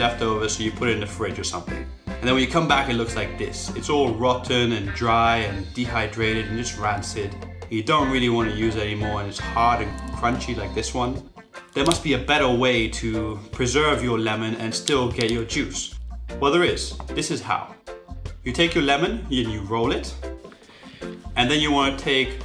leftovers, so you put it in the fridge or something. And then when you come back, it looks like this. It's all rotten and dry and dehydrated and just rancid. You don't really want to use it anymore, and it's hard and crunchy like this one. There must be a better way to preserve your lemon and still get your juice. Well, there is. This is how. You take your lemon and you roll it, and then you want to take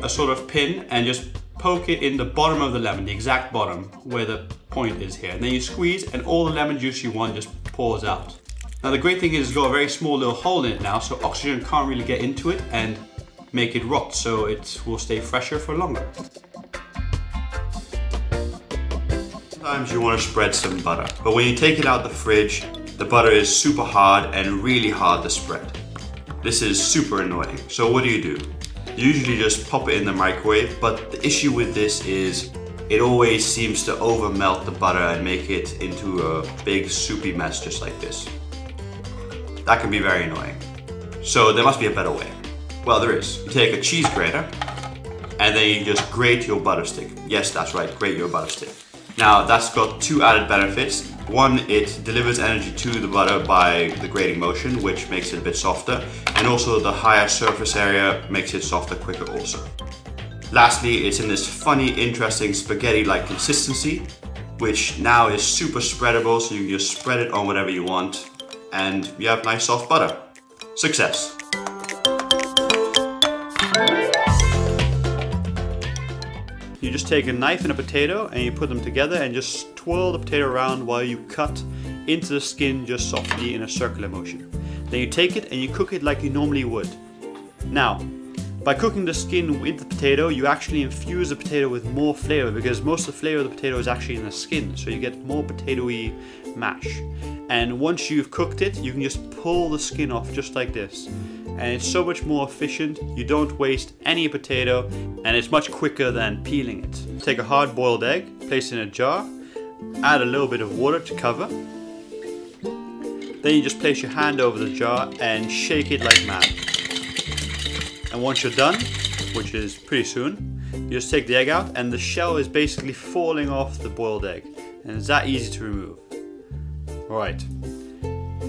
a sort of pin and just poke it in the bottom of the lemon, the exact bottom where the point is here. And then you squeeze and all the lemon juice you want just pours out. Now the great thing is it's got a very small little hole in it now, so oxygen can't really get into it and make it rot, so it will stay fresher for longer. Sometimes you want to spread some butter, but when you take it out the fridge, the butter is super hard and really hard to spread. This is super annoying. So what do? You usually just pop it in the microwave, but the issue with this is it always seems to over melt the butter and make it into a big soupy mess just like this. That can be very annoying. So there must be a better way. Well, there is. You take a cheese grater and then you just grate your butter stick. Yes, that's right, grate your butter stick. Now that's got two added benefits. One, it delivers energy to the butter by the grating motion, which makes it a bit softer. And also the higher surface area makes it softer quicker also. Lastly, it's in this funny, interesting spaghetti-like consistency, which now is super spreadable, so you can just spread it on whatever you want, and you have nice soft butter. Success! You just take a knife and a potato and you put them together and just twirl the potato around while you cut into the skin just softly in a circular motion. Then you take it and you cook it like you normally would. Now, by cooking the skin with the potato, you actually infuse the potato with more flavor, because most of the flavor of the potato is actually in the skin, so you get more potatoey mash. And once you've cooked it, you can just pull the skin off just like this. And it's so much more efficient, you don't waste any potato, and it's much quicker than peeling it. Take a hard boiled egg, place it in a jar, add a little bit of water to cover. Then you just place your hand over the jar and shake it like mad. And once you're done, which is pretty soon, you just take the egg out and the shell is basically falling off the boiled egg. And it's that easy to remove. Alright.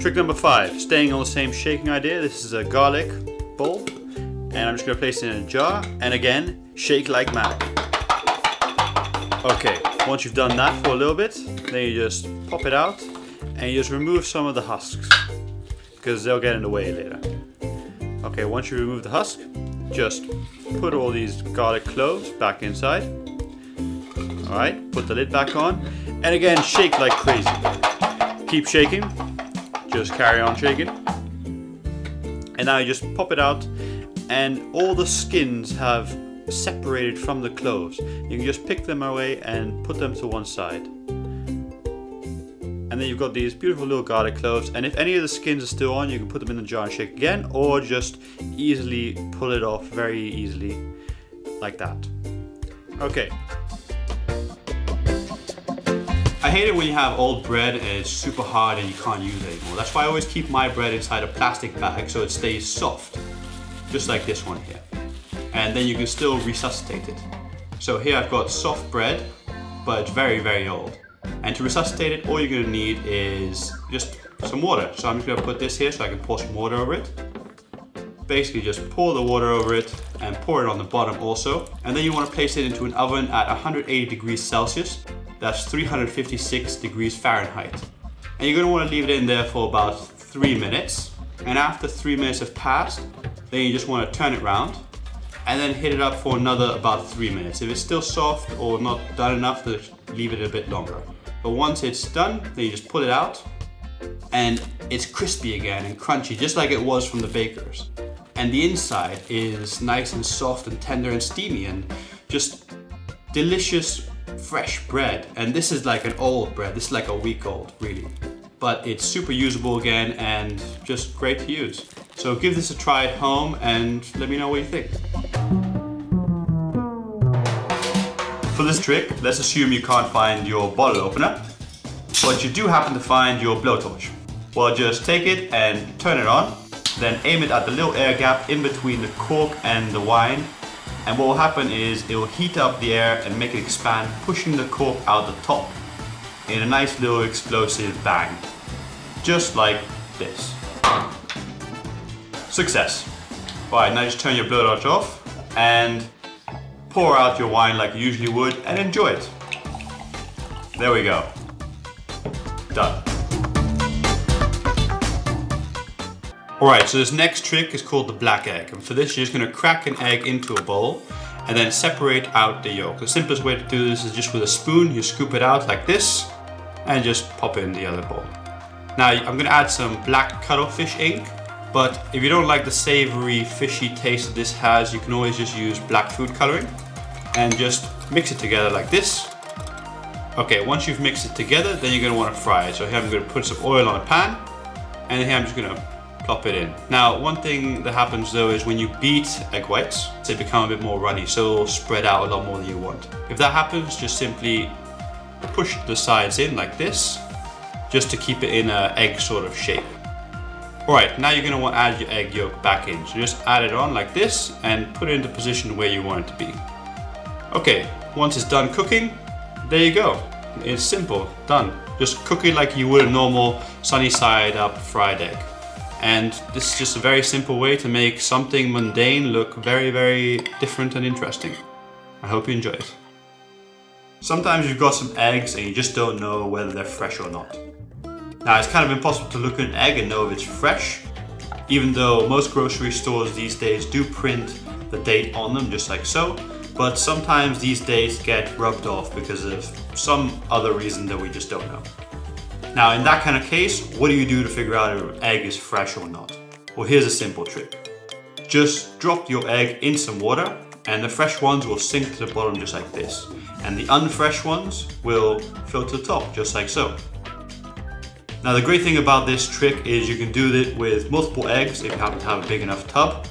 Trick number 5, staying on the same shaking idea. This is a garlic bowl, and I'm just going to place it in a jar, and again, shake like mad. Okay, once you've done that for a little bit, then you just pop it out, and you just remove some of the husks, because they'll get in the way later. Okay, once you remove the husk, just put all these garlic cloves back inside. Alright, put the lid back on, and again, shake like crazy. Keep shaking. Just carry on shaking. And now you just pop it out, and all the skins have separated from the cloves. You can just pick them away and put them to one side. And then you've got these beautiful little garlic cloves, and if any of the skins are still on, you can put them in the jar and shake again, or just easily pull it off very easily, like that. Okay. I hate it when you have old bread and it's super hard and you can't use it anymore. That's why I always keep my bread inside a plastic bag so it stays soft, just like this one here. And then you can still resuscitate it. So here I've got soft bread, but it's very, very old. And to resuscitate it, all you're going to need is just some water. So I'm just going to put this here so I can pour some water over it. Basically just pour the water over it and pour it on the bottom also. And then you want to place it into an oven at 180 degrees Celsius. That's 356 degrees Fahrenheit. And you're going to want to leave it in there for about 3 minutes. And after 3 minutes have passed, then you just want to turn it around and then hit it up for another about 3 minutes. If it's still soft or not done enough, then leave it a bit longer. But once it's done, then you just pull it out and it's crispy again and crunchy, just like it was from the bakers. And the inside is nice and soft and tender and steamy and just delicious fresh bread. And this is like an old bread. This is like a week old, really. But it's super usable again and just great to use. So give this a try at home and let me know what you think. For this trick, let's assume you can't find your bottle opener, but you do happen to find your blowtorch. Well, just take it and turn it on, then aim it at the little air gap in between the cork and the wine. And what will happen is it will heat up the air and make it expand, pushing the cork out the top. in a nice little explosive bang. Just like this. Success. Alright, now just turn your blowtorch off and pour out your wine like you usually would and enjoy it. There we go. Done. Alright, so this next trick is called the black egg. And for this, you're just going to crack an egg into a bowl and then separate out the yolk. The simplest way to do this is just with a spoon. You scoop it out like this and just pop it in the other bowl. Now, I'm going to add some black cuttlefish ink. But if you don't like the savory, fishy taste that this has, you can always just use black food coloring and just mix it together like this. Okay, once you've mixed it together, then you're going to want to fry it. So here I'm going to put some oil on a pan and here I'm just going to plop it in. Now, one thing that happens though is when you beat egg whites, they become a bit more runny, so it'll spread out a lot more than you want. If that happens, just simply push the sides in like this, just to keep it in an egg sort of shape. Alright, now you're going to want to add your egg yolk back in. So just add it on like this and put it into position where you want it to be. Okay, once it's done cooking, there you go. It's simple, done. Just cook it like you would a normal sunny side up fried egg. And this is just a very simple way to make something mundane look very, very different and interesting. I hope you enjoy it. Sometimes you've got some eggs and you just don't know whether they're fresh or not. Now, it's kind of impossible to look at an egg and know if it's fresh, even though most grocery stores these days do print the date on them just like so, but sometimes these dates get rubbed off because of some other reason that we just don't know. Now, in that kind of case, what do you do to figure out if an egg is fresh or not? Well, here's a simple trick. Just drop your egg in some water and the fresh ones will sink to the bottom just like this. And the unfresh ones will float to the top just like so. Now, the great thing about this trick is you can do it with multiple eggs if you happen to have a big enough tub.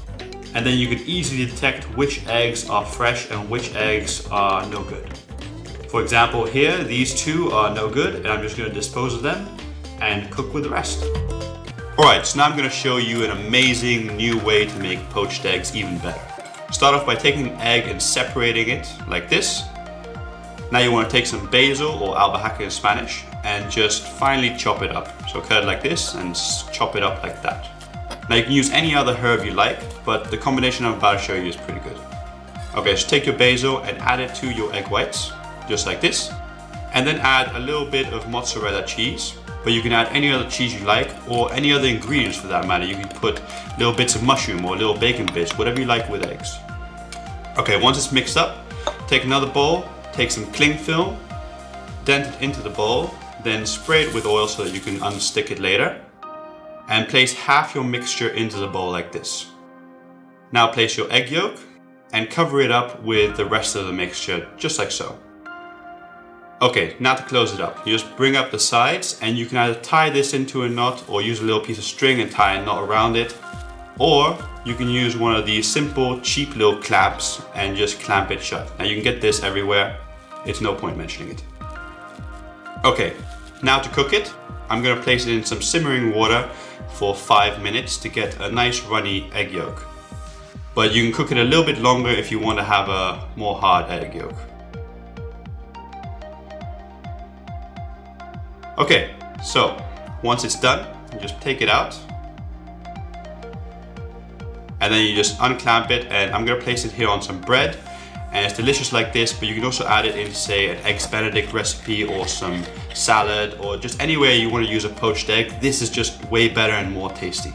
And then you can easily detect which eggs are fresh and which eggs are no good. For example, here, these two are no good and I'm just going to dispose of them and cook with the rest. Alright, so now I'm going to show you an amazing new way to make poached eggs even better. Start off by taking an egg and separating it like this. Now you want to take some basil, or albahaca in Spanish, and just finely chop it up. So cut it like this and chop it up like that. Now you can use any other herb you like, but the combination I'm about to show you is pretty good. Okay, so take your basil and add it to your egg whites, just like this. And then add a little bit of mozzarella cheese, but you can add any other cheese you like, or any other ingredients for that matter. You can put little bits of mushroom or little bacon bits, whatever you like with eggs. Okay, once it's mixed up, take another bowl, take some cling film, dent it into the bowl, then spray it with oil so that you can unstick it later, and place half your mixture into the bowl like this. Now place your egg yolk and cover it up with the rest of the mixture, just like so. Okay, now to close it up, you just bring up the sides and you can either tie this into a knot or use a little piece of string and tie a knot around it, or you can use one of these simple, cheap little clamps and just clamp it shut. Now you can get this everywhere, it's no point mentioning it. Okay, now to cook it, I'm going to place it in some simmering water for 5 minutes to get a nice runny egg yolk. But you can cook it a little bit longer if you want to have a more hard egg yolk. Okay, so once it's done, you just take it out. And then you just unclamp it, and I'm going to place it here on some bread. And it's delicious like this, but you can also add it in, say, an Eggs Benedict recipe or some salad, or just anywhere you want to use a poached egg. This is just way better and more tasty.